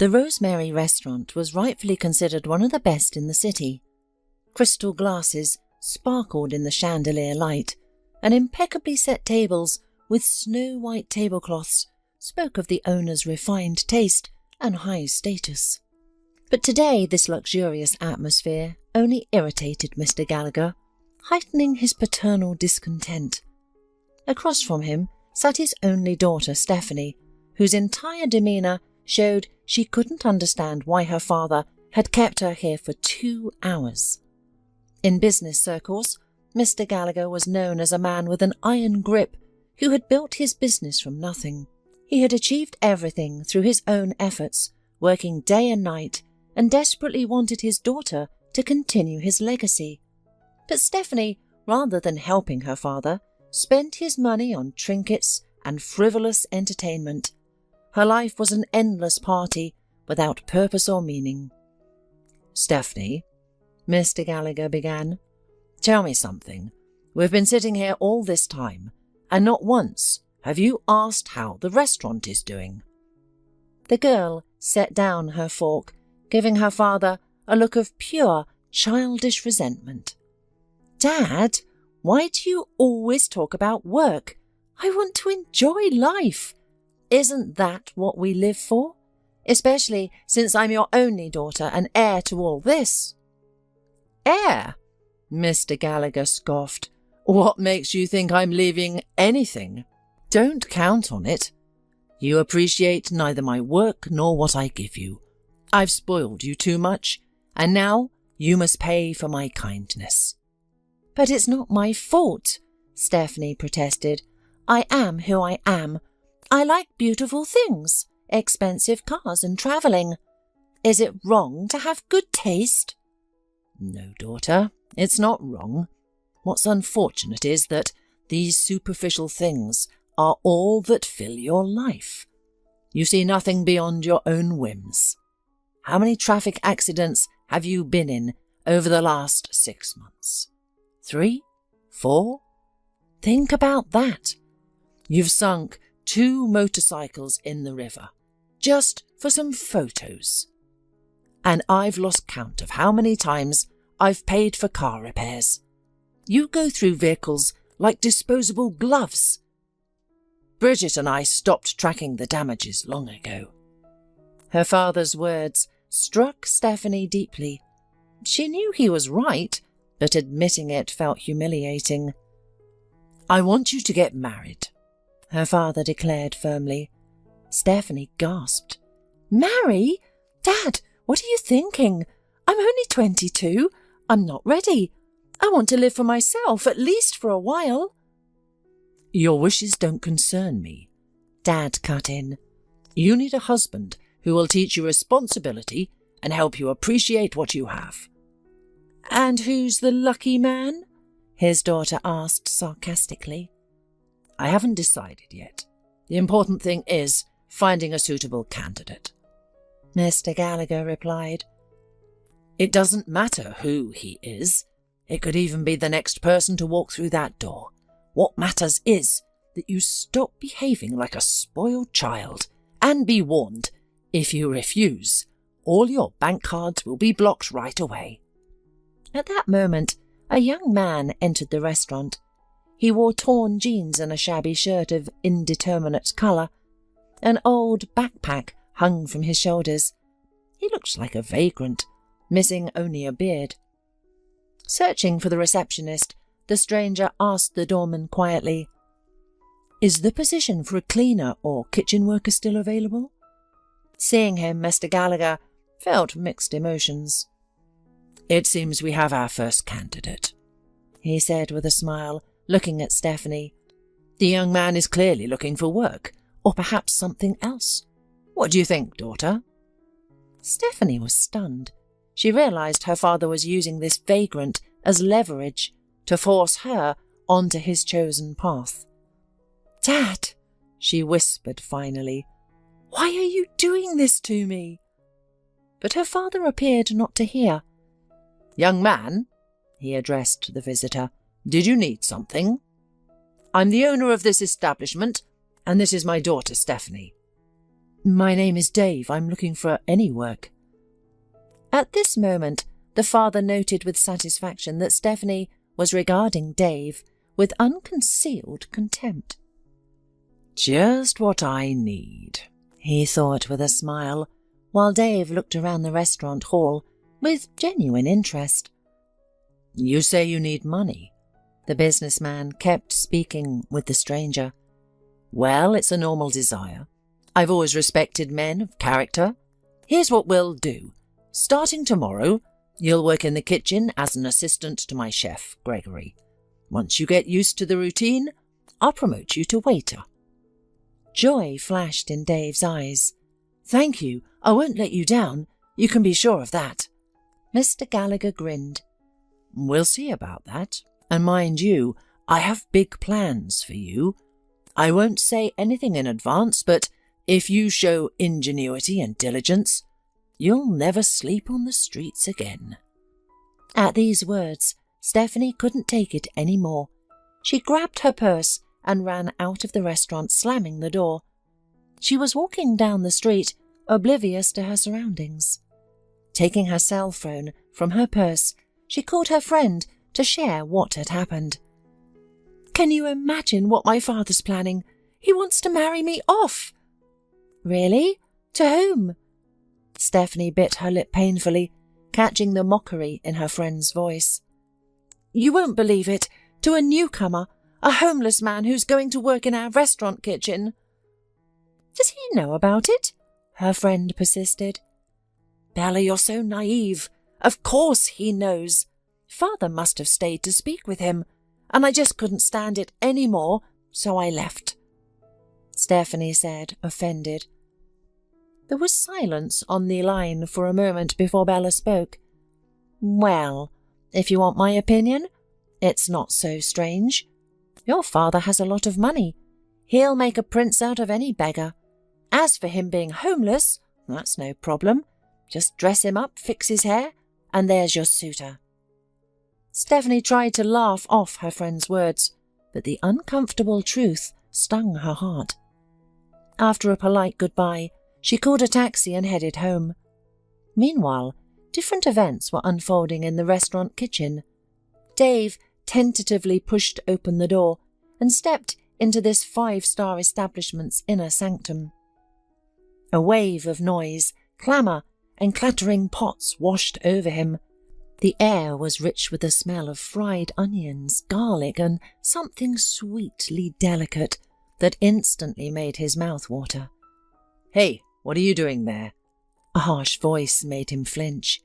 The Rosemary restaurant was rightfully considered one of the best in the city. Crystal glasses sparkled in the chandelier light, and impeccably set tables with snow-white tablecloths spoke of the owner's refined taste and high status. But today this luxurious atmosphere only irritated Mr. Gallagher, heightening his paternal discontent. Across from him sat his only daughter, Stephanie, whose entire demeanour showed she couldn't understand why her father had kept her here for 2 hours. In business circles, Mr. Gallagher was known as a man with an iron grip who had built his business from nothing. He had achieved everything through his own efforts, working day and night, and desperately wanted his daughter to continue his legacy. But Stephanie, rather than helping her father, spent his money on trinkets and frivolous entertainment. Her life was an endless party without purpose or meaning. "Stephanie," Mr. Gallagher began, "tell me something. We've been sitting here all this time, and not once have you asked how the restaurant is doing." The girl set down her fork, giving her father a look of pure, childish resentment. "Dad, why do you always talk about work? I want to enjoy life. Isn't that what we live for? Especially since I'm your only daughter and heir to all this." "Heir?" Mr. Gallagher scoffed. "What makes you think I'm leaving anything? Don't count on it. You appreciate neither my work nor what I give you. I've spoiled you too much, and now you must pay for my kindness." "But it's not my fault," Stephanie protested. "I am who I am. I like beautiful things, expensive cars and travelling. Is it wrong to have good taste?" "No, daughter, it's not wrong. What's unfortunate is that these superficial things are all that fill your life. You see nothing beyond your own whims. How many traffic accidents have you been in over the last 6 months? 3? 4? Think about that. You've sunk 2 motorcycles in the river, just for some photos. And I've lost count of how many times I've paid for car repairs. You go through vehicles like disposable gloves. Bridget and I stopped tracking the damages long ago." Her father's words struck Stephanie deeply. She knew he was right, but admitting it felt humiliating. "I want you to get married," her father declared firmly. Stephanie gasped. "Marry? Dad, what are you thinking? I'm only 22. I'm not ready. I want to live for myself, at least for a while." "Your wishes don't concern me," Dad cut in. "You need a husband who will teach you responsibility and help you appreciate what you have." "And who's the lucky man?" his daughter asked sarcastically. "I haven't decided yet. The important thing is finding a suitable candidate," Mr. Gallagher replied. "It doesn't matter who he is. It could even be the next person to walk through that door. What matters is that you stop behaving like a spoiled child, and be warned, if you refuse, all your bank cards will be blocked right away." At that moment, a young man entered the restaurant. He wore torn jeans and a shabby shirt of indeterminate colour. An old backpack hung from his shoulders. He looked like a vagrant, missing only a beard. Searching for the receptionist, the stranger asked the doorman quietly, "Is the position for a cleaner or kitchen worker still available?" Seeing him, Mr. Gallagher felt mixed emotions. "It seems we have our first candidate," he said with a smile, looking at Stephanie. "The young man is clearly looking for work, or perhaps something else. What do you think, daughter?" Stephanie was stunned. She realised her father was using this vagrant as leverage to force her onto his chosen path. "Dad," she whispered finally, "why are you doing this to me?" But her father appeared not to hear. "Young man," he addressed the visitor, "did you need something? I'm the owner of this establishment, and this is my daughter Stephanie." My name is Dave. I'm looking for any work. At this moment, the father noted with satisfaction that Stephanie was regarding Dave with unconcealed contempt. Just what I need, he thought with a smile, while Dave looked around the restaurant hall with genuine interest. You say you need money? The businessman kept speaking with the stranger. Well, it's a normal desire. I've always respected men of character. Here's what we'll do. Starting tomorrow, you'll work in the kitchen as an assistant to my chef, Gregory. Once you get used to the routine, I'll promote you to waiter. Joy flashed in Dave's eyes. Thank you. I won't let you down. You can be sure of that. Mr. Gallagher grinned. We'll see about that. And mind you, I have big plans for you. I won't say anything in advance, but if you show ingenuity and diligence, you'll never sleep on the streets again. At these words, Stephanie couldn't take it any more. She grabbed her purse and ran out of the restaurant, slamming the door. She was walking down the street, oblivious to her surroundings. Taking her cell phone from her purse, she called her friend to share what had happened. Can you imagine what my father's planning? He wants to marry me off. Really? To whom? Stephanie bit her lip painfully, catching the mockery in her friend's voice. You won't believe it. To a newcomer, a homeless man who's going to work in our restaurant kitchen. Does he know about it? Her friend persisted. Bella, you're so naive. Of course he knows. Father must have stayed to speak with him, and I just couldn't stand it any more, so I left. Stephanie said, offended. There was silence on the line for a moment before Bella spoke. Well, if you want my opinion, it's not so strange. Your father has a lot of money. He'll make a prince out of any beggar. As for him being homeless, that's no problem. Just dress him up, fix his hair, and there's your suitor. Stephanie tried to laugh off her friend's words, but the uncomfortable truth stung her heart. After a polite goodbye, she called a taxi and headed home. Meanwhile, different events were unfolding in the restaurant kitchen. Dave tentatively pushed open the door and stepped into this five-star establishment's inner sanctum. A wave of noise, clamour, and clattering pots washed over him. The air was rich with the smell of fried onions, garlic, and something sweetly delicate that instantly made his mouth water. Hey, what are you doing there? A harsh voice made him flinch.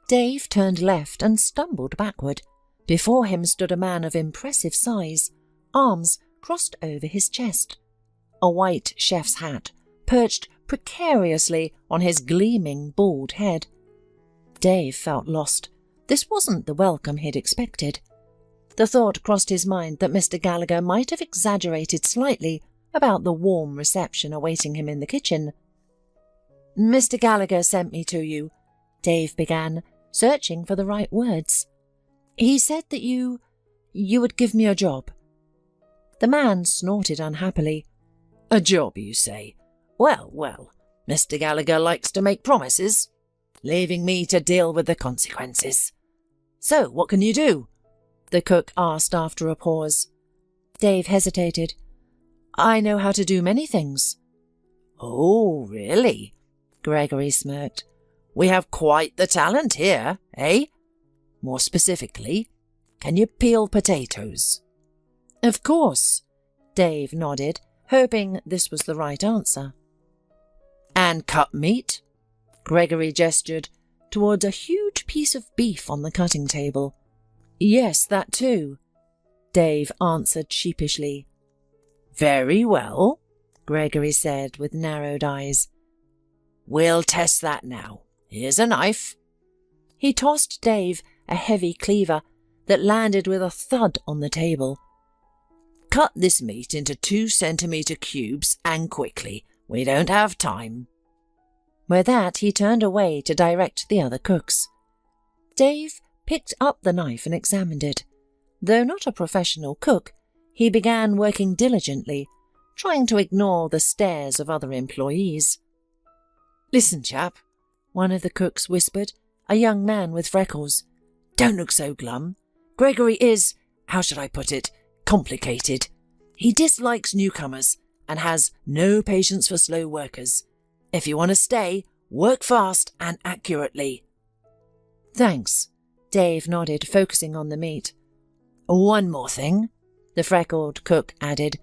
Dave turned left and stumbled backward. Before him stood a man of impressive size, arms crossed over his chest. A white chef's hat perched precariously on his gleaming bald head. Dave felt lost. This wasn't the welcome he'd expected. The thought crossed his mind that Mr. Gallagher might have exaggerated slightly about the warm reception awaiting him in the kitchen. Mr. Gallagher sent me to you, Dave began, searching for the right words. He said that you would give me a job. The man snorted unhappily. A job, you say? Well, well, Mr. Gallagher likes to make promises, leaving me to deal with the consequences. So, what can you do? The cook asked after a pause. Dave hesitated. I know how to do many things. Oh, really? Gregory smirked. We have quite the talent here, eh? More specifically, can you peel potatoes? Of course, Dave nodded, hoping this was the right answer. And cut meat? Gregory gestured towards a huge piece of beef on the cutting table. Yes, that too, Dave answered sheepishly. Very well, Gregory said with narrowed eyes. We'll test that now. Here's a knife. He tossed Dave a heavy cleaver that landed with a thud on the table. Cut this meat into 2-centimetre cubes and quickly. We don't have time. With that, he turned away to direct the other cooks. Dave picked up the knife and examined it. Though not a professional cook, he began working diligently, trying to ignore the stares of other employees. "Listen, chap," one of the cooks whispered, a young man with freckles. "Don't look so glum. Gregory is, how should I put it, complicated. He dislikes newcomers and has no patience for slow workers. If you want to stay, work fast and accurately." "Thanks," Dave nodded, focusing on the meat. "One more thing," the freckled cook added.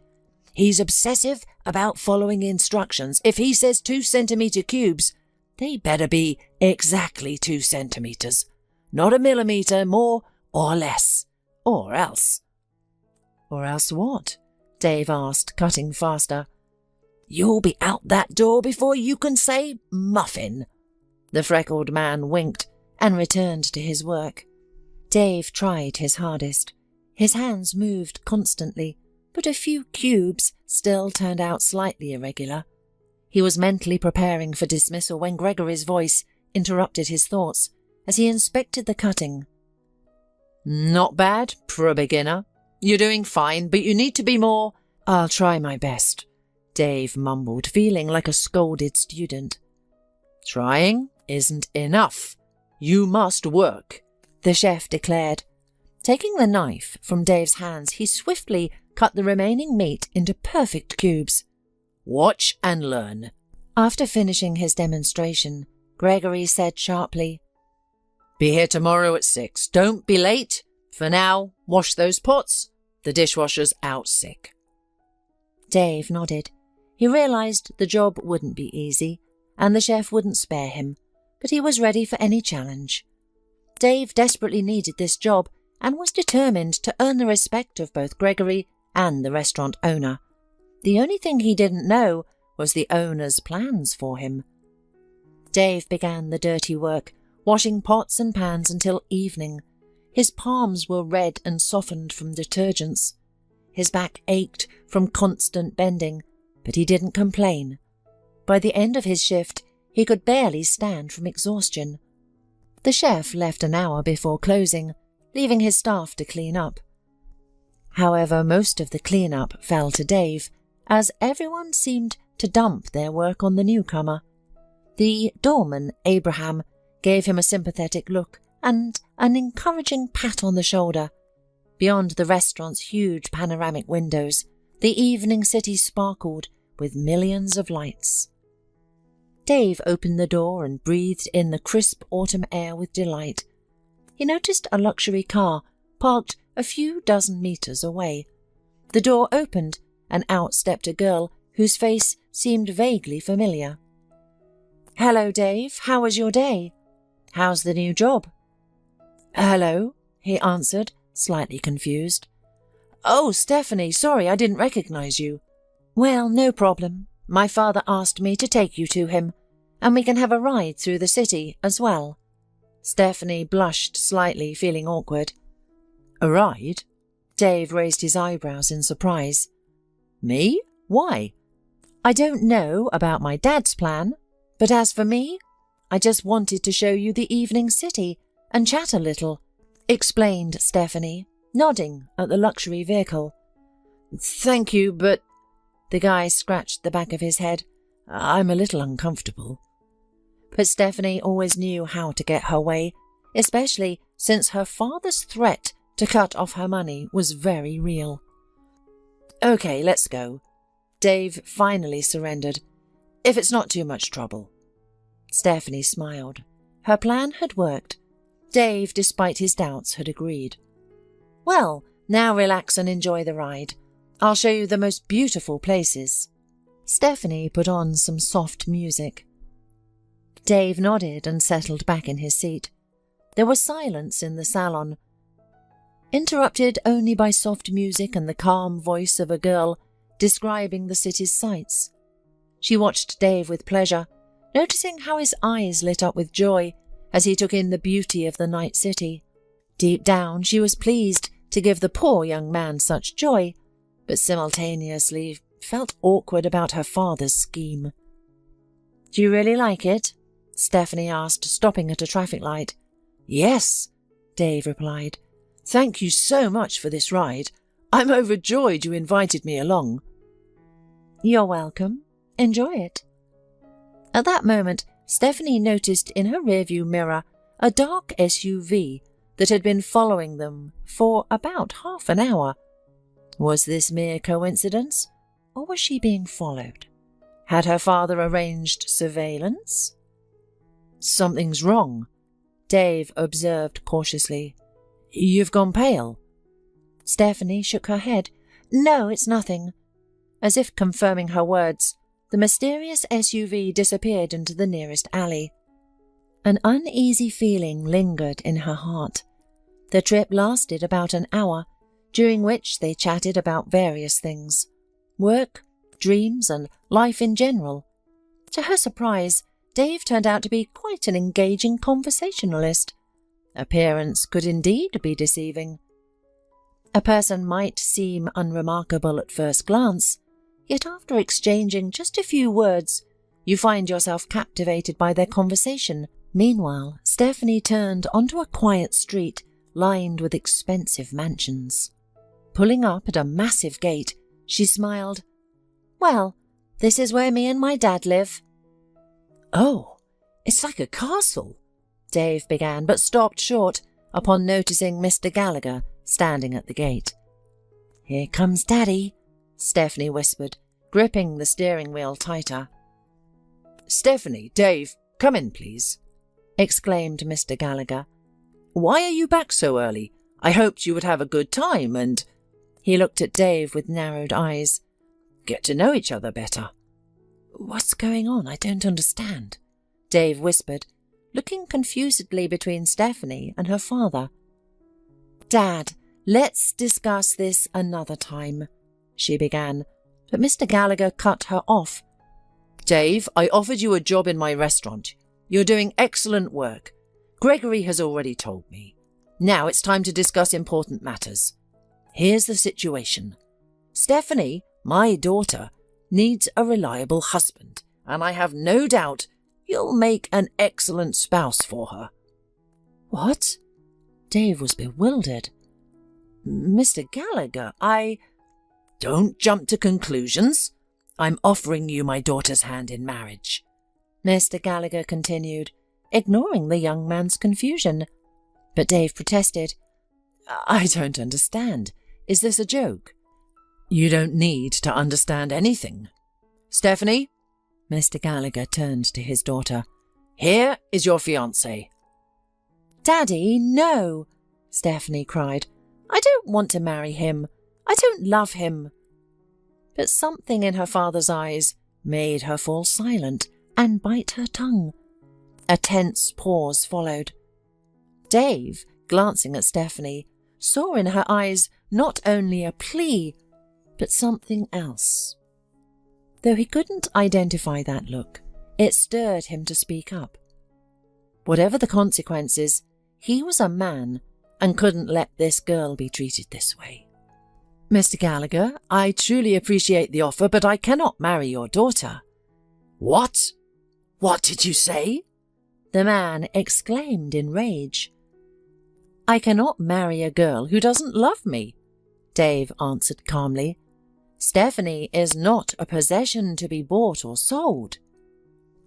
"He's obsessive about following instructions. If he says 2-centimetre cubes, they better be exactly 2 centimetres, not a millimetre more or less, or else." "Or else what?" Dave asked, cutting faster. "You'll be out that door before you can say muffin." The freckled man winked and returned to his work. Dave tried his hardest. His hands moved constantly, but a few cubes still turned out slightly irregular. He was mentally preparing for dismissal when Gregory's voice interrupted his thoughts as he inspected the cutting. "Not bad for a beginner. You're doing fine, but you need to be more—" "I'll try my best," Dave mumbled, feeling like a scolded student. "Trying isn't enough. You must work," the chef declared. Taking the knife from Dave's hands, he swiftly cut the remaining meat into perfect cubes. "Watch and learn." After finishing his demonstration, Gregory said sharply, "Be here tomorrow at 6. Don't be late. For now, wash those pots. The dishwasher's out sick." Dave nodded. He realised the job wouldn't be easy, and the chef wouldn't spare him, but he was ready for any challenge. Dave desperately needed this job and was determined to earn the respect of both Gregory and the restaurant owner. The only thing he didn't know was the owner's plans for him. Dave began the dirty work, washing pots and pans until evening. His palms were red and softened from detergents. His back ached from constant bending, but he didn't complain. By the end of his shift, he could barely stand from exhaustion. The chef left an hour before closing, leaving his staff to clean up. However, most of the clean-up fell to Dave, as everyone seemed to dump their work on the newcomer. The doorman, Abraham, gave him a sympathetic look and an encouraging pat on the shoulder. Beyond the restaurant's huge panoramic windows, the evening city sparkled with millions of lights. Dave opened the door and breathed in the crisp autumn air with delight. He noticed a luxury car parked a few dozen meters away. The door opened, and out stepped a girl whose face seemed vaguely familiar. "Hello, Dave. How was your day? How's the new job?" "Hello," he answered, slightly confused. "Oh, Stephanie, sorry I didn't recognize you." "Well, no problem. My father asked me to take you to him, and we can have a ride through the city as well." Stephanie blushed slightly, feeling awkward. "A ride?" Dave raised his eyebrows in surprise. "Me? Why?" "I don't know about my dad's plan, but as for me, I just wanted to show you the evening city and chat a little," explained Stephanie, nodding at the luxury vehicle. "Thank you, but—" The guy scratched the back of his head. "I'm a little uncomfortable." But Stephanie always knew how to get her way, especially since her father's threat to cut off her money was very real. "Okay, let's go." Dave finally surrendered. "If it's not too much trouble." Stephanie smiled. Her plan had worked. Dave, despite his doubts, had agreed. "Well, now relax and enjoy the ride. I'll show you the most beautiful places." Stephanie put on some soft music. Dave nodded and settled back in his seat. There was silence in the salon, interrupted only by soft music and the calm voice of a girl describing the city's sights. She watched Dave with pleasure, noticing how his eyes lit up with joy as he took in the beauty of the night city. Deep down, she was pleased to give the poor young man such joy, but simultaneously felt awkward about her father's scheme. "Do you really like it?" Stephanie asked, stopping at a traffic light. "Yes," Dave replied. "Thank you so much for this ride. I'm overjoyed you invited me along." "You're welcome. Enjoy it." At that moment, Stephanie noticed in her rearview mirror a dark SUV that had been following them for about half an hour. Was this mere coincidence, or was she being followed? Had her father arranged surveillance? "Something's wrong," Dave observed cautiously. "You've gone pale." Stephanie shook her head. "No, it's nothing." As if confirming her words, the mysterious SUV disappeared into the nearest alley. An uneasy feeling lingered in her heart. The trip lasted about an hour, during which they chatted about various things: work, dreams, and life in general. To her surprise, Dave turned out to be quite an engaging conversationalist. Appearance could indeed be deceiving. A person might seem unremarkable at first glance, yet after exchanging just a few words, you find yourself captivated by their conversation. Meanwhile, Stephanie turned onto a quiet street lined with expensive mansions. Pulling up at a massive gate, she smiled. "Well, this is where me and my dad live." "Oh, it's like a castle," Dave began, but stopped short upon noticing Mr. Gallagher standing at the gate. "Here comes Daddy," Stephanie whispered, gripping the steering wheel tighter. "Stephanie, Dave, come in, please," exclaimed Mr. Gallagher. "Why are you back so early? I hoped you would have a good time and—" He looked at Dave with narrowed eyes. "Get to know each other better." "What's going on? I don't understand," Dave whispered, looking confusedly between Stephanie and her father. "Dad, let's discuss this another time," she began, but Mr. Gallagher cut her off. "Dave, I offered you a job in my restaurant. You're doing excellent work. Gregory has already told me. Now it's time to discuss important matters. Here's the situation. Stephanie, my daughter, needs a reliable husband, and I have no doubt you'll make an excellent spouse for her." "What?" Dave was bewildered. "Mr. Gallagher, Don't jump to conclusions. I'm offering you my daughter's hand in marriage," Mr. Gallagher continued, ignoring the young man's confusion. But Dave protested. "I don't understand. Is this a joke?" "You don't need to understand anything. Stephanie," Mr. Gallagher turned to his daughter, "here is your fiancé." "Daddy, no," Stephanie cried. "I don't want to marry him. I don't love him." But something in her father's eyes made her fall silent and bite her tongue. A tense pause followed. Dave, glancing at Stephanie, saw in her eyes not only a plea, but something else. Though he couldn't identify that look, it stirred him to speak up. Whatever the consequences, he was a man and couldn't let this girl be treated this way. "Mr. Gallagher, I truly appreciate the offer, but I cannot marry your daughter." "What? What did you say?" the man exclaimed in rage. "I cannot marry a girl who doesn't love me," Dave answered calmly. "Stephanie is not a possession to be bought or sold."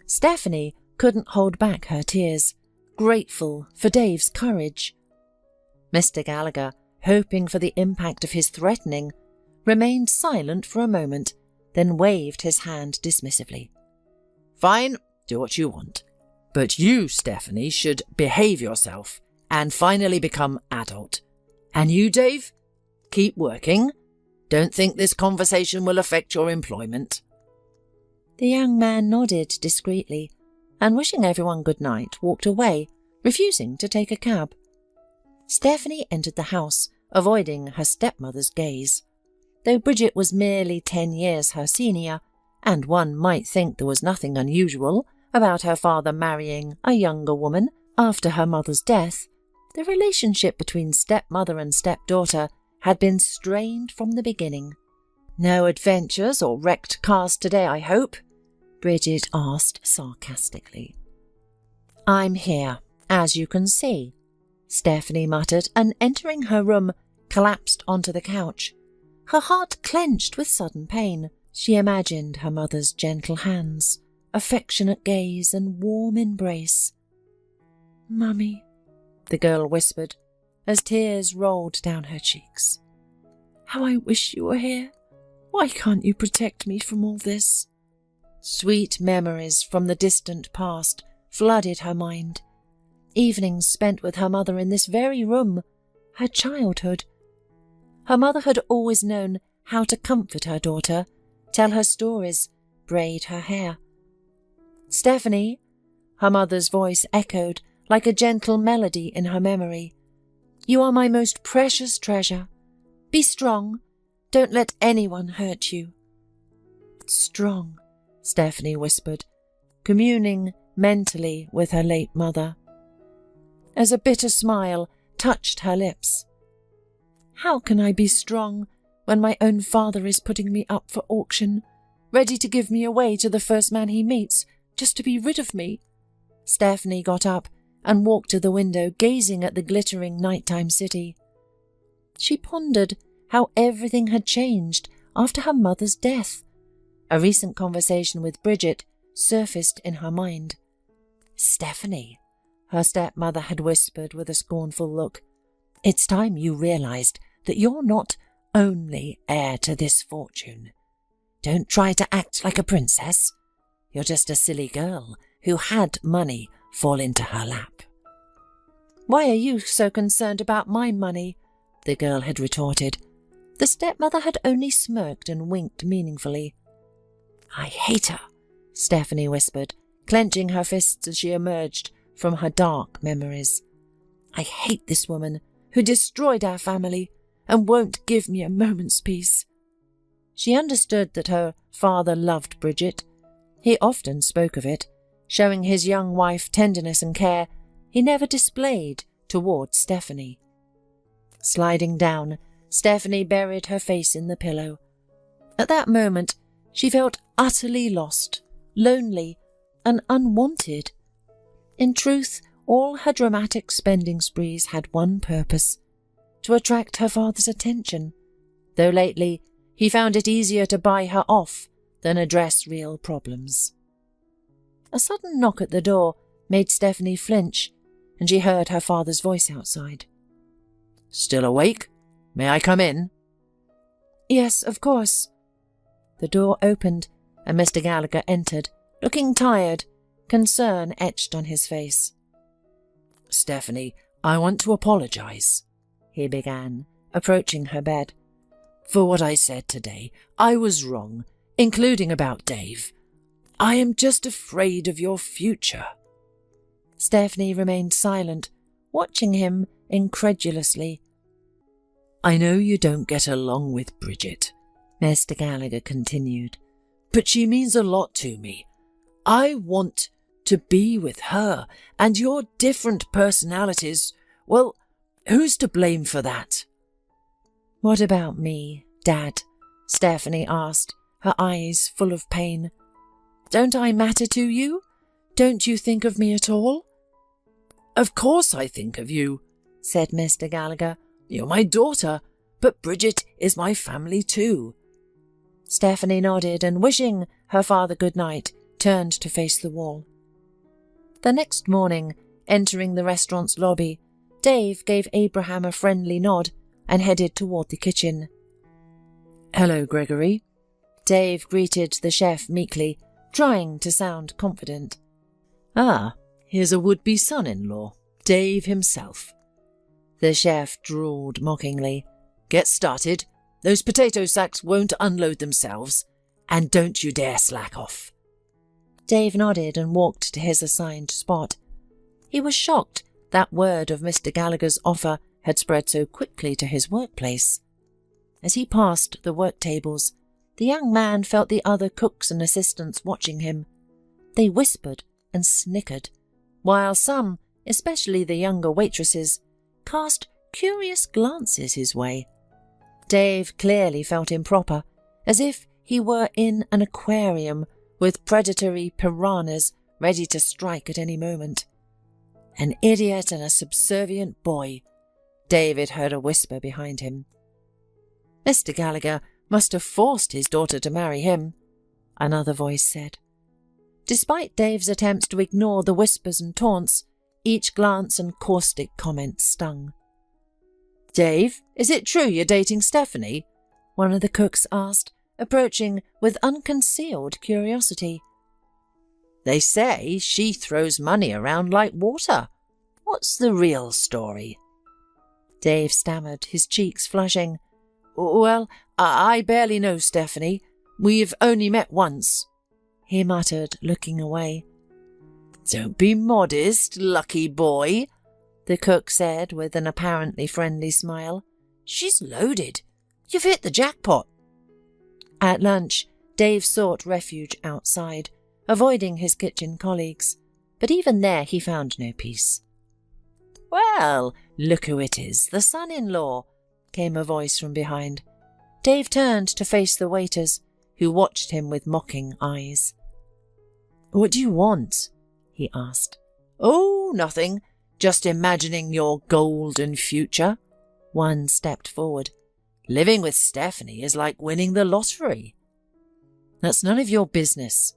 Stephanie couldn't hold back her tears, grateful for Dave's courage. Mr. Gallagher, hoping for the impact of his threatening, remained silent for a moment, then waved his hand dismissively. "Fine, do what you want. But you, Stephanie, should behave yourself and finally become adult. And you, Dave, keep working. Don't think this conversation will affect your employment." The young man nodded discreetly and, wishing everyone good night, walked away, refusing to take a cab. Stephanie entered the house, avoiding her stepmother's gaze. Though Bridget was merely 10 years her senior, and one might think there was nothing unusual about her father marrying a younger woman after her mother's death, the relationship between stepmother and stepdaughter had been strained from the beginning. "No adventures or wrecked cars today, I hope?" Bridget asked sarcastically. "I'm here, as you can see," Stephanie muttered, and entering her room, collapsed onto the couch. Her heart clenched with sudden pain. She imagined her mother's gentle hands, affectionate gaze and warm embrace. "Mummy," the girl whispered, as tears rolled down her cheeks. "How I wish you were here. Why can't you protect me from all this?" Sweet memories from the distant past flooded her mind. Evenings spent with her mother in this very room, her childhood. Her mother had always known how to comfort her daughter, tell her stories, braid her hair. "Stephanie," her mother's voice echoed like a gentle melody in her memory. "You are my most precious treasure. Be strong. Don't let anyone hurt you." "Strong," Stephanie whispered, communing mentally with her late mother. As a bitter smile touched her lips. "How can I be strong when my own father is putting me up for auction, ready to give me away to the first man he meets, just to be rid of me?" Stephanie got up and walked to the window, gazing at the glittering nighttime city. She pondered how everything had changed after her mother's death. A recent conversation with Bridget surfaced in her mind. "Stephanie," her stepmother had whispered with a scornful look, "it's time you realized that you're not only heir to this fortune. Don't try to act like a princess. You're just a silly girl who had money fall into her lap." "Why are you so concerned about my money?" the girl had retorted. The stepmother had only smirked and winked meaningfully. "I hate her," Stephanie whispered, clenching her fists as she emerged from her dark memories. "I hate this woman who destroyed our family and won't give me a moment's peace." She understood that her father loved Bridget. He often spoke of it, showing his young wife tenderness and care he never displayed towards Stephanie. Sliding down, Stephanie buried her face in the pillow. At that moment, she felt utterly lost, lonely, and unwanted. In truth, all her dramatic spending sprees had one purpose: to attract her father's attention, though lately he found it easier to buy her off than address real problems. A sudden knock at the door made Stephanie flinch, and she heard her father's voice outside. "Still awake? May I come in?" "Yes, of course." The door opened, and Mr. Gallagher entered, looking tired, concern etched on his face. "Stephanie, I want to apologize," he began, approaching her bed. "For what I said today. I was wrong, including about Dave. I am just afraid of your future." Stephanie remained silent, watching him incredulously. "I know you don't get along with Bridget," Mr. Gallagher continued, "but she means a lot to me. I want to be with her, and your different personalities, well, who's to blame for that?" "What about me, Dad?" Stephanie asked, her eyes full of pain. "Don't I matter to you? Don't you think of me at all?" "Of course I think of you," said Mr. Gallagher. "You're my daughter, but Bridget is my family too." Stephanie nodded and, wishing her father good night, turned to face the wall. The next morning, entering the restaurant's lobby, Dave gave Abraham a friendly nod and headed toward the kitchen. "Hello, Gregory." Dave greeted the chef meekly, trying to sound confident. "Ah, here's a would-be son-in-law, Dave himself." The chef drawled mockingly. "Get started. Those potato sacks won't unload themselves, and don't you dare slack off." Dave nodded and walked to his assigned spot. He was shocked that word of Mr. Gallagher's offer had spread so quickly to his workplace. As he passed the work tables, the young man felt the other cooks and assistants watching him. They whispered and snickered, while some, especially the younger waitresses, cast curious glances his way. Dave clearly felt improper, as if he were in an aquarium with predatory piranhas ready to strike at any moment. "An idiot and a subservient boy," David heard a whisper behind him. "Mr. Gallagher must have forced his daughter to marry him," another voice said. Despite Dave's attempts to ignore the whispers and taunts, each glance and caustic comment stung. "Dave, is it true you're dating Stephanie?" one of the cooks asked, approaching with unconcealed curiosity. "They say she throws money around like water. What's the real story?" Dave stammered, his cheeks flushing. "Well, I barely know Stephanie. We've only met once," he muttered, looking away. "Don't be modest, lucky boy," the cook said with an apparently friendly smile. "She's loaded. You've hit the jackpot." At lunch, Dave sought refuge outside, avoiding his kitchen colleagues, but even there he found no peace. "Well, look who it is, the son-in-law," came a voice from behind. Dave turned to face the waiters, who watched him with mocking eyes. "What do you want?" he asked. "Oh, nothing. Just imagining your golden future." One stepped forward. "Living with Stephanie is like winning the lottery." "That's none of your business,"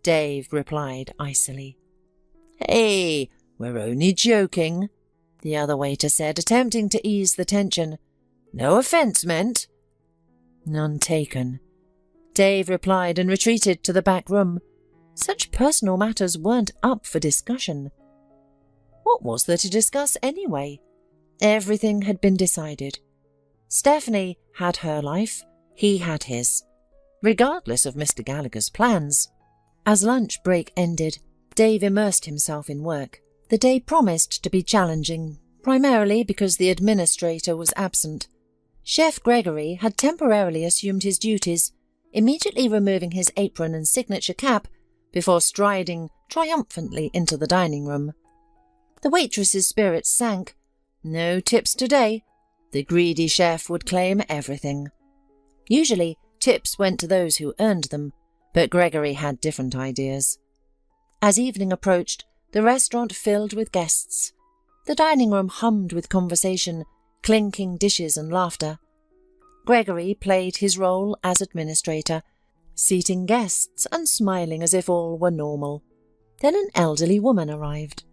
Dave replied icily. "Hey, we're only joking," the other waiter said, attempting to ease the tension. "No offence meant." "None taken," Dave replied and retreated to the back room. Such personal matters weren't up for discussion. What was there to discuss anyway? Everything had been decided. Stephanie had her life, he had his, regardless of Mr. Gallagher's plans. As lunch break ended, Dave immersed himself in work. The day promised to be challenging, primarily because the administrator was absent. Chef Gregory had temporarily assumed his duties, immediately removing his apron and signature cap before striding triumphantly into the dining room. The waitress's spirits sank. No tips today. The greedy chef would claim everything. Usually, tips went to those who earned them, but Gregory had different ideas. As evening approached, the restaurant filled with guests. The dining room hummed with conversation, clinking dishes and laughter. Gregory played his role as administrator, seating guests and smiling as if all were normal. Then an elderly woman arrived.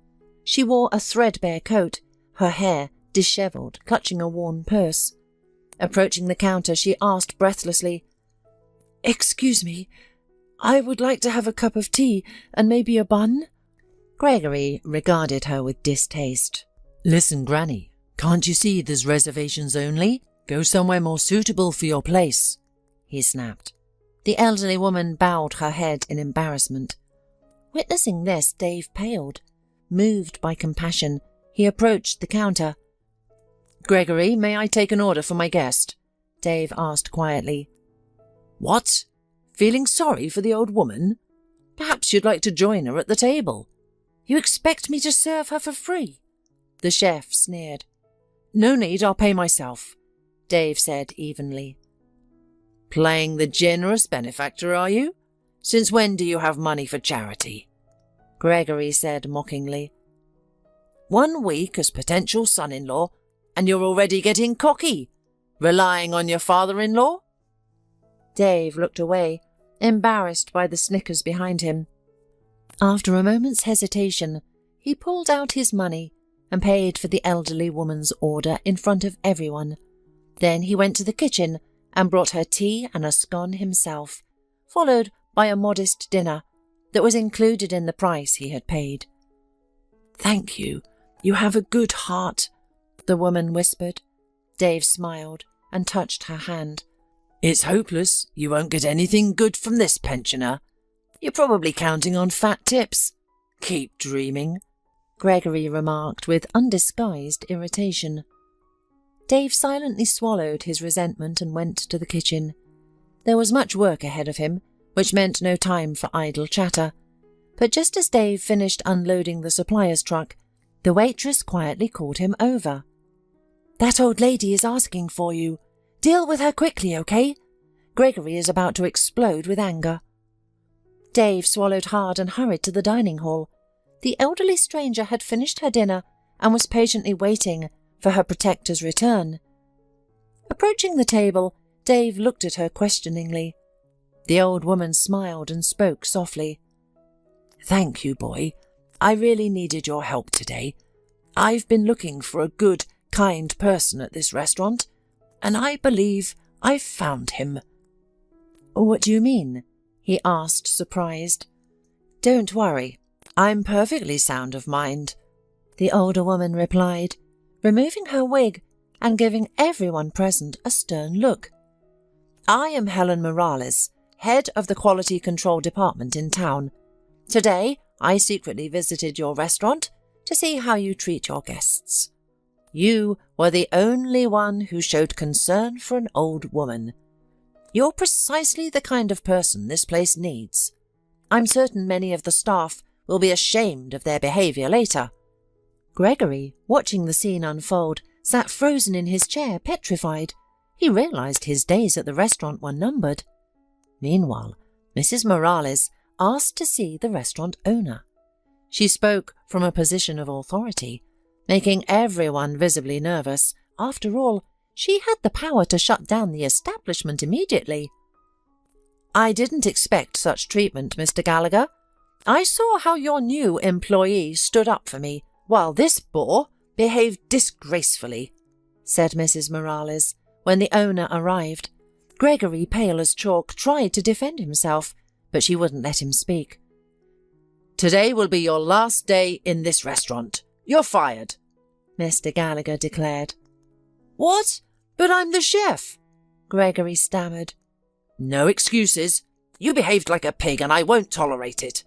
She wore a threadbare coat, her hair dishevelled, clutching a worn purse. Approaching the counter, she asked breathlessly, "Excuse me, I would like to have a cup of tea and maybe a bun." Gregory regarded her with distaste. "Listen, Granny, can't you see there's reservations only? Go somewhere more suitable for your place," he snapped. The elderly woman bowed her head in embarrassment. Witnessing this, Dave paled. Moved by compassion, he approached the counter. "Gregory, may I take an order for my guest?" Dave asked quietly. "What? Feeling sorry for the old woman? Perhaps you'd like to join her at the table. You expect me to serve her for free?" The chef sneered. "No need, I'll pay myself," Dave said evenly. "Playing the generous benefactor, are you? Since when do you have money for charity?" Gregory said mockingly. 1 week as potential son-in-law, and you're already getting cocky, relying on your father-in-law? Dave looked away, embarrassed by the snickers behind him. After a moment's hesitation, he pulled out his money and paid for the elderly woman's order in front of everyone. Then he went to the kitchen and brought her tea and a scone himself, followed by a modest dinner that was included in the price he had paid. "Thank you. You have a good heart," the woman whispered. Dave smiled and touched her hand. "It's hopeless. You won't get anything good from this pensioner. You're probably counting on fat tips. Keep dreaming," Gregory remarked with undisguised irritation. Dave silently swallowed his resentment and went to the kitchen. There was much work ahead of him, which meant no time for idle chatter. But just as Dave finished unloading the supplier's truck, the waitress quietly called him over. "That old lady is asking for you. Deal with her quickly, okay? Gregory is about to explode with anger." Dave swallowed hard and hurried to the dining hall. The elderly stranger had finished her dinner and was patiently waiting for her protector's return. Approaching the table, Dave looked at her questioningly. The old woman smiled and spoke softly. Thank you, boy. I really needed your help today. I've been looking for a good, kind person at this restaurant, and I believe I've found him." "What do you mean?" he asked, surprised. "Don't worry. I'm perfectly sound of mind," the older woman replied, removing her wig and giving everyone present a stern look. "I am Helen Morales, head of the Quality Control Department in town. Today, I secretly visited your restaurant to see how you treat your guests. You were the only one who showed concern for an old woman. You're precisely the kind of person this place needs. I'm certain many of the staff will be ashamed of their behaviour later." Gregory, watching the scene unfold, sat frozen in his chair, petrified. He realised his days at the restaurant were numbered. Meanwhile, Mrs. Morales asked to see the restaurant owner. She spoke from a position of authority, making everyone visibly nervous. After all, she had the power to shut down the establishment immediately. "I didn't expect such treatment, Mr. Gallagher. I saw how your new employee stood up for me, while this bore behaved disgracefully," said Mrs. Morales when the owner arrived. Gregory, pale as chalk, tried to defend himself, but she wouldn't let him speak. "Today will be your last day in this restaurant. You're fired," Mr. Gallagher declared. "What? But I'm the chef," Gregory stammered. "No excuses. You behaved like a pig and I won't tolerate it,"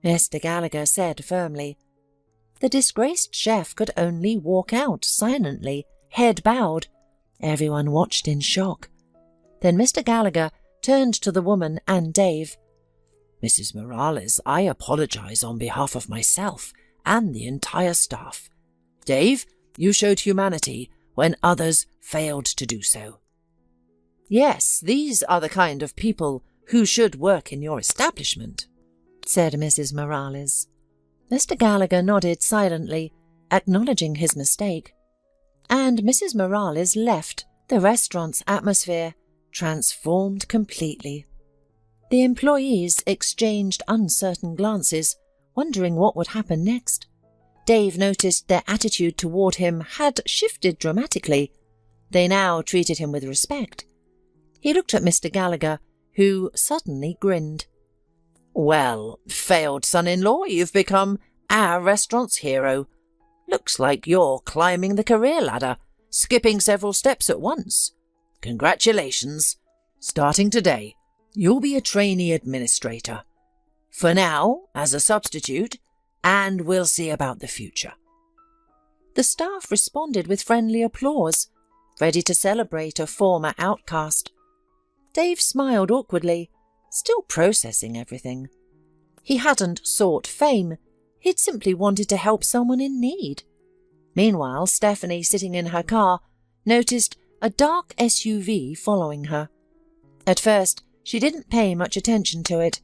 Mr. Gallagher said firmly. The disgraced chef could only walk out silently, head bowed. Everyone watched in shock. Then Mr. Gallagher turned to the woman and Dave. "Mrs. Morales, I apologise on behalf of myself and the entire staff. Dave, you showed humanity when others failed to do so. Yes, these are the kind of people who should work in your establishment," said Mrs. Morales. Mr. Gallagher nodded silently, acknowledging his mistake. And Mrs. Morales left, the restaurant's atmosphere transformed completely. The employees exchanged uncertain glances, wondering what would happen next. Dave noticed their attitude toward him had shifted dramatically. They now treated him with respect. He looked at Mr. Gallagher, who suddenly grinned. "Well, failed son-in-law, you've become our restaurant's hero. Looks like you're climbing the career ladder, skipping several steps at once. Congratulations. Starting today, you'll be a trainee administrator. For now, as a substitute, and we'll see about the future." The staff responded with friendly applause, ready to celebrate a former outcast. Dave smiled awkwardly, still processing everything. He hadn't sought fame, he'd simply wanted to help someone in need. Meanwhile, Stephanie, sitting in her car, noticed a dark SUV following her. At first, she didn't pay much attention to it,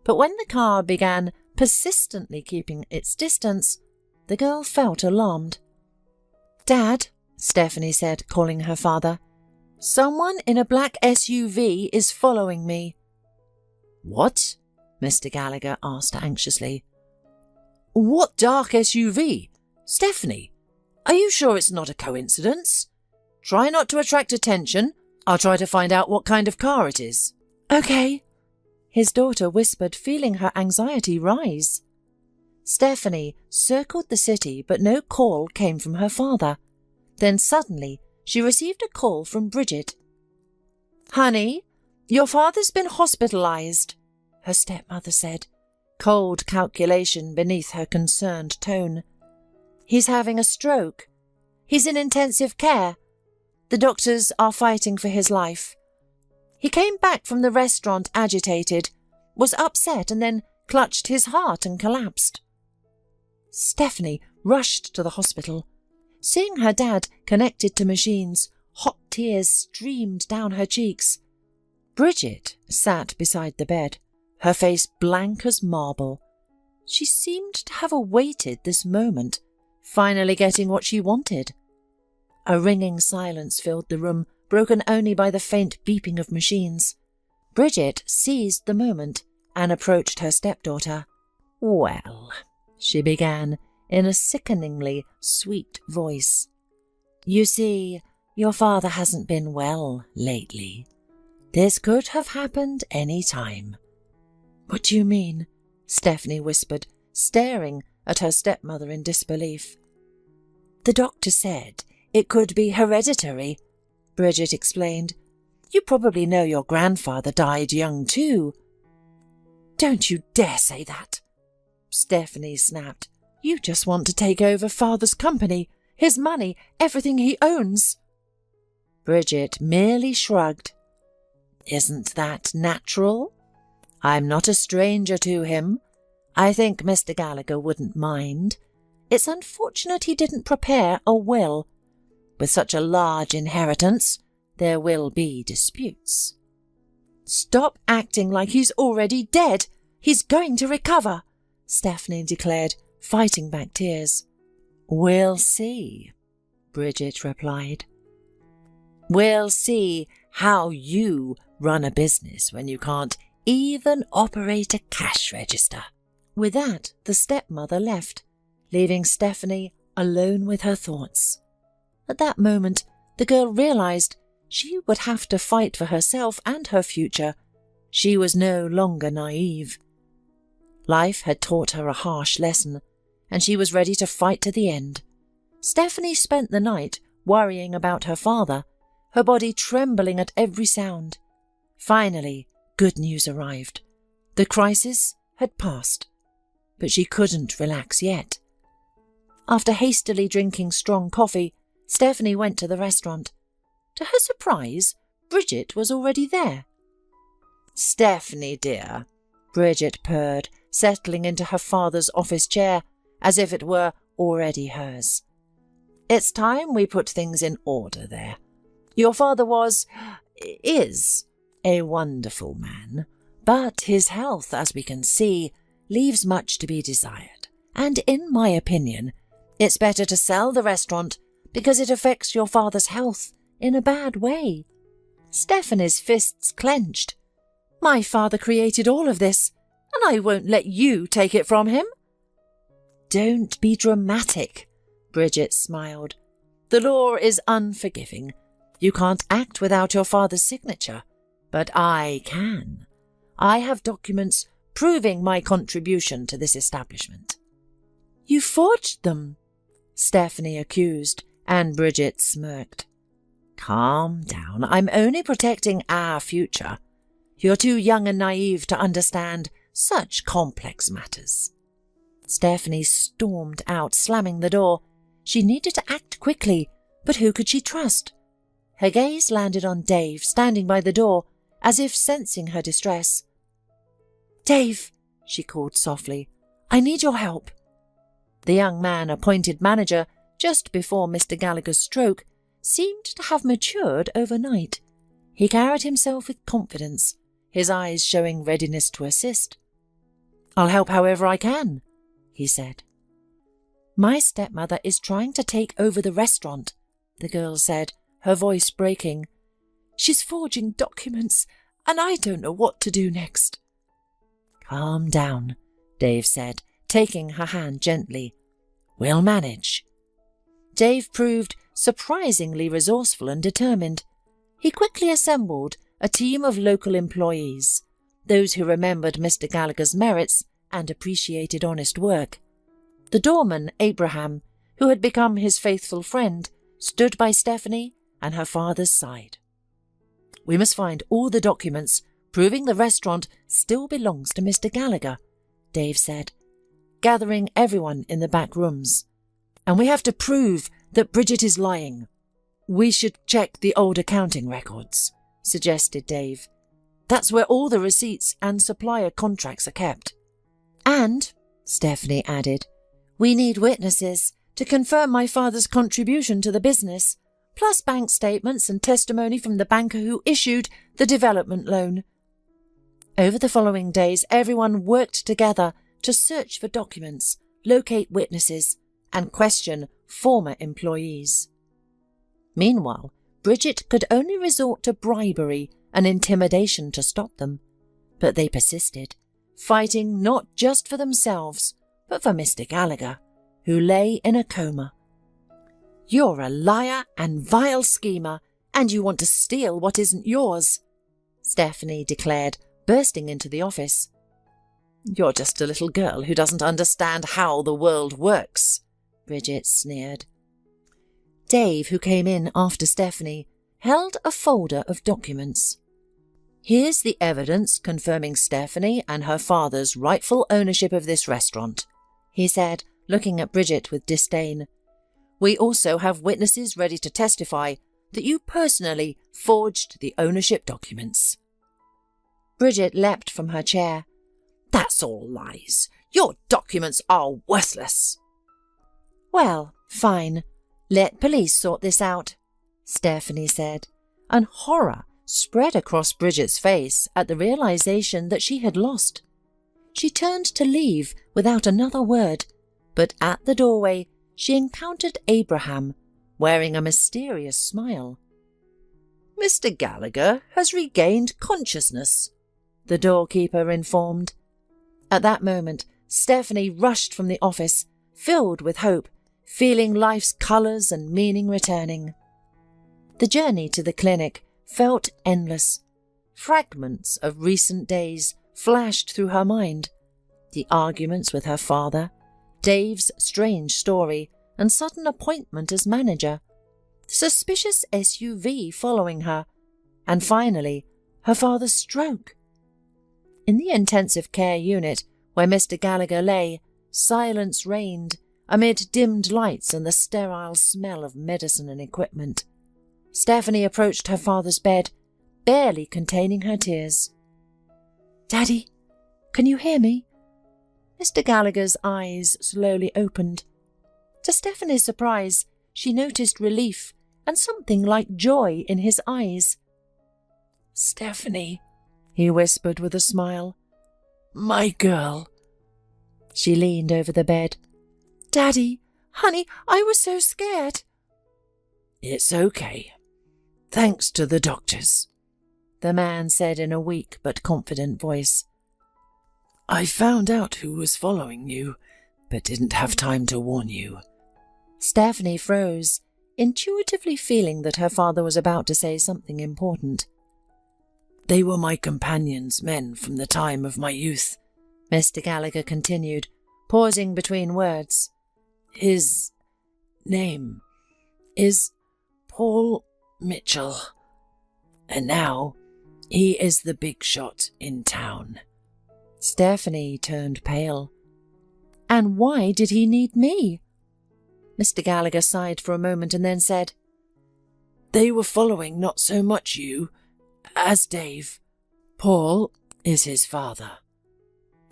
but when the car began persistently keeping its distance, the girl felt alarmed. "Dad," Stephanie said, calling her father, "someone in a black SUV is following me." "What?" Mr. Gallagher asked anxiously. "What dark SUV? Stephanie, are you sure it's not a coincidence? Try not to attract attention. I'll try to find out what kind of car it is." "Okay," his daughter whispered, feeling her anxiety rise. Stephanie circled the city, but no call came from her father. Then suddenly she received a call from Bridget. "Honey, your father's been hospitalized," her stepmother said, cold calculation beneath her concerned tone. "He's having a stroke. He's in intensive care. The doctors are fighting for his life. He came back from the restaurant agitated, was upset and then clutched his heart and collapsed." Stephanie rushed to the hospital. Seeing her dad connected to machines, hot tears streamed down her cheeks. Bridget sat beside the bed, her face blank as marble. She seemed to have awaited this moment, finally getting what she wanted. A ringing silence filled the room, broken only by the faint beeping of machines. Bridget seized the moment and approached her stepdaughter. "Well," she began in a sickeningly sweet voice, "you see, your father hasn't been well lately. This could have happened any time." "What do you mean?" Stephanie whispered, staring at her stepmother in disbelief. "The doctor said it could be hereditary," Bridget explained. "You probably know your grandfather died young too." "Don't you dare say that," Stephanie snapped. "You just want to take over father's company, his money, everything he owns." Bridget merely shrugged. "Isn't that natural? I'm not a stranger to him. I think Mr. Gallagher wouldn't mind. It's unfortunate he didn't prepare a will. With such a large inheritance, there will be disputes." "Stop acting like he's already dead. He's going to recover," Stephanie declared, fighting back tears. "We'll see," Bridget replied. "We'll see how you run a business when you can't even operate a cash register." With that, the stepmother left, leaving Stephanie alone with her thoughts. At that moment, the girl realized she would have to fight for herself and her future. She was no longer naive. Life had taught her a harsh lesson, and she was ready to fight to the end. Stephanie spent the night worrying about her father, her body trembling at every sound. Finally, good news arrived. The crisis had passed, but she couldn't relax yet. After hastily drinking strong coffee, Stephanie went to the restaurant. To her surprise, Bridget was already there. "Stephanie, dear," Bridget purred, settling into her father's office chair as if it were already hers. "It's time we put things in order there. Your father is a wonderful man, but his health, as we can see, leaves much to be desired. And in my opinion, it's better to sell the restaurant because it affects your father's health in a bad way." Stephanie's fists clenched. "My father created all of this, and I won't let you take it from him." "Don't be dramatic," Bridget smiled. "The law is unforgiving. You can't act without your father's signature, but I can. I have documents proving my contribution to this establishment." "You forged them," Stephanie accused, and Bridget smirked. "Calm down. I'm only protecting our future. You're too young and naive to understand such complex matters." Stephanie stormed out, slamming the door. She needed to act quickly, but who could she trust? Her gaze landed on Dave, standing by the door, as if sensing her distress. "Dave," she called softly, "I need your help." The young man, appointed manager just before Mr. Gallagher's stroke, seemed to have matured overnight. He carried himself with confidence, his eyes showing readiness to assist. "I'll help however I can," he said. "My stepmother is trying to take over the restaurant," the girl said, her voice breaking. "She's forging documents, and I don't know what to do next." "Calm down," Dave said, taking her hand gently. "We'll manage." Dave proved surprisingly resourceful and determined. He quickly assembled a team of local employees, those who remembered Mr. Gallagher's merits and appreciated honest work. The doorman, Abraham, who had become his faithful friend, stood by Stephanie and her father's side. "We must find all the documents proving the restaurant still belongs to Mr. Gallagher," Dave said, gathering everyone in the back rooms. "And we have to prove that Bridget is lying." "We should check the old accounting records," suggested Dave. "That's where all the receipts and supplier contracts are kept." "And," Stephanie added, "we need witnesses to confirm my father's contribution to the business, plus bank statements and testimony from the banker who issued the development loan." Over the following days, everyone worked together to search for documents, locate witnesses, and question former employees. Meanwhile, Bridget could only resort to bribery and intimidation to stop them. But they persisted, fighting not just for themselves, but for Mr. Gallagher, who lay in a coma. "You're a liar and vile schemer, and you want to steal what isn't yours," Stephanie declared, bursting into the office. "You're just a little girl who doesn't understand how the world works," Bridget sneered. Dave, who came in after Stephanie, held a folder of documents. "Here's the evidence confirming Stephanie and her father's rightful ownership of this restaurant," he said, looking at Bridget with disdain. "We also have witnesses ready to testify that you personally forged the ownership documents." Bridget leapt from her chair. "That's all lies. Your documents are worthless." "Well, fine. Let police sort this out," Stephanie said, and horror spread across Bridget's face at the realization that she had lost. She turned to leave without another word, but at the doorway she encountered Abraham, wearing a mysterious smile. "Mr. Gallagher has regained consciousness," the doorkeeper informed. At that moment, Stephanie rushed from the office, filled with hope, feeling life's colours and meaning returning. The journey to the clinic felt endless. Fragments of recent days flashed through her mind. The arguments with her father, Dave's strange story and sudden appointment as manager, the suspicious SUV following her, and finally, her father's stroke. In the intensive care unit where Mr. Gallagher lay, silence reigned amid dimmed lights and the sterile smell of medicine and equipment. Stephanie approached her father's bed, barely containing her tears. "Daddy, can you hear me?" Mr. Gallagher's eyes slowly opened. To Stephanie's surprise, she noticed relief and something like joy in his eyes. "Stephanie," he whispered with a smile. "My girl." She leaned over the bed. "Daddy, honey, I was so scared." "It's okay. Thanks to the doctors," the man said in a weak but confident voice. "I found out who was following you, but didn't have time to warn you." Stephanie froze, intuitively feeling that her father was about to say something important. "They were my companions' men from the time of my youth," Mr. Gallagher continued, pausing between words. "His name is Paul Mitchell, and now he is the big shot in town." Stephanie turned pale. "And why did he need me?" Mr. Gallagher sighed for a moment and then said, "They were following not so much you as Dave. Paul is his father."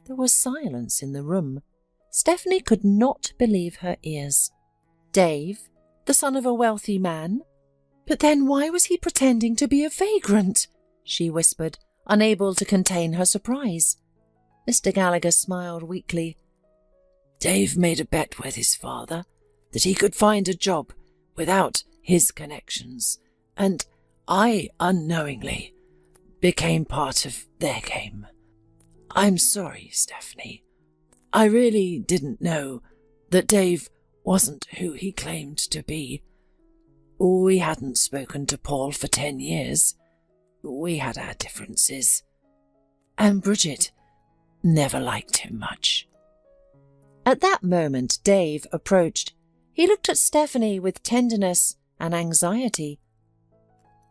There was silence in the room. Stephanie could not believe her ears. Dave, the son of a wealthy man? But then why was he pretending to be a vagrant? She whispered, unable to contain her surprise. Mr. Gallagher smiled weakly. "Dave made a bet with his father that he could find a job without his connections, and I unknowingly became part of their game. I'm sorry, Stephanie. I really didn't know that Dave wasn't who he claimed to be. We hadn't spoken to Paul for 10 years. We had our differences. And Bridget never liked him much." At that moment, Dave approached. He looked at Stephanie with tenderness and anxiety.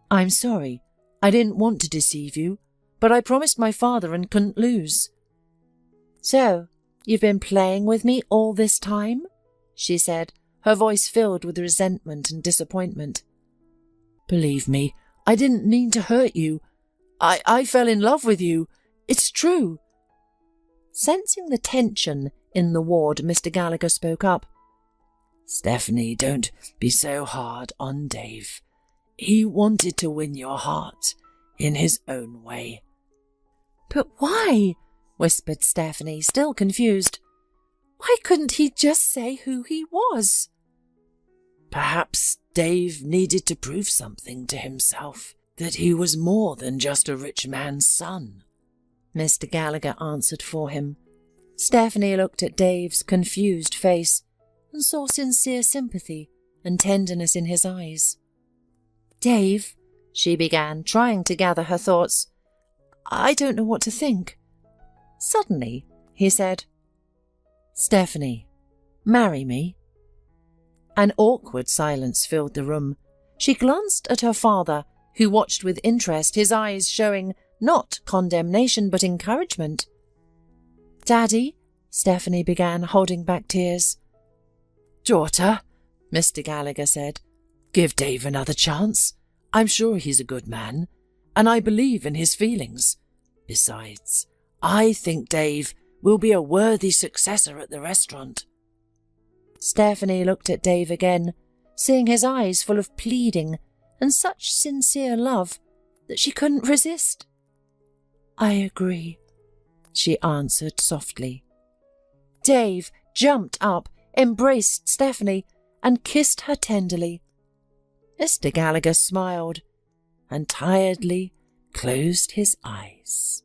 "I'm sorry. I didn't want to deceive you, but I promised my father and couldn't lose." "So, you've been playing with me all this time?" she said, her voice filled with resentment and disappointment. "Believe me, I didn't mean to hurt you. I fell in love with you. It's true." Sensing the tension in the ward, Mr. Gallagher spoke up. "Stephanie, don't be so hard on Dave. He wanted to win your heart in his own way." "But why?" whispered Stephanie, still confused. "Why couldn't he just say who he was?" "Perhaps Dave needed to prove something to himself, that he was more than just a rich man's son." Mr. Gallagher answered for him. Stephanie looked at Dave's confused face and saw sincere sympathy and tenderness in his eyes. "Dave," she began, trying to gather her thoughts, "I don't know what to think." Suddenly, he said, "Stephanie, marry me." An awkward silence filled the room. She glanced at her father, who watched with interest, his eyes showing not condemnation but encouragement. "Daddy," Stephanie began, holding back tears. "Daughter," Mr. Gallagher said, "give Dave another chance. I'm sure he's a good man, and I believe in his feelings. Besides, I think Dave will be a worthy successor at the restaurant." Stephanie looked at Dave again, seeing his eyes full of pleading and such sincere love that she couldn't resist. "I agree," she answered softly. Dave jumped up, embraced Stephanie, and kissed her tenderly. Mr. Gallagher smiled and tiredly closed his eyes.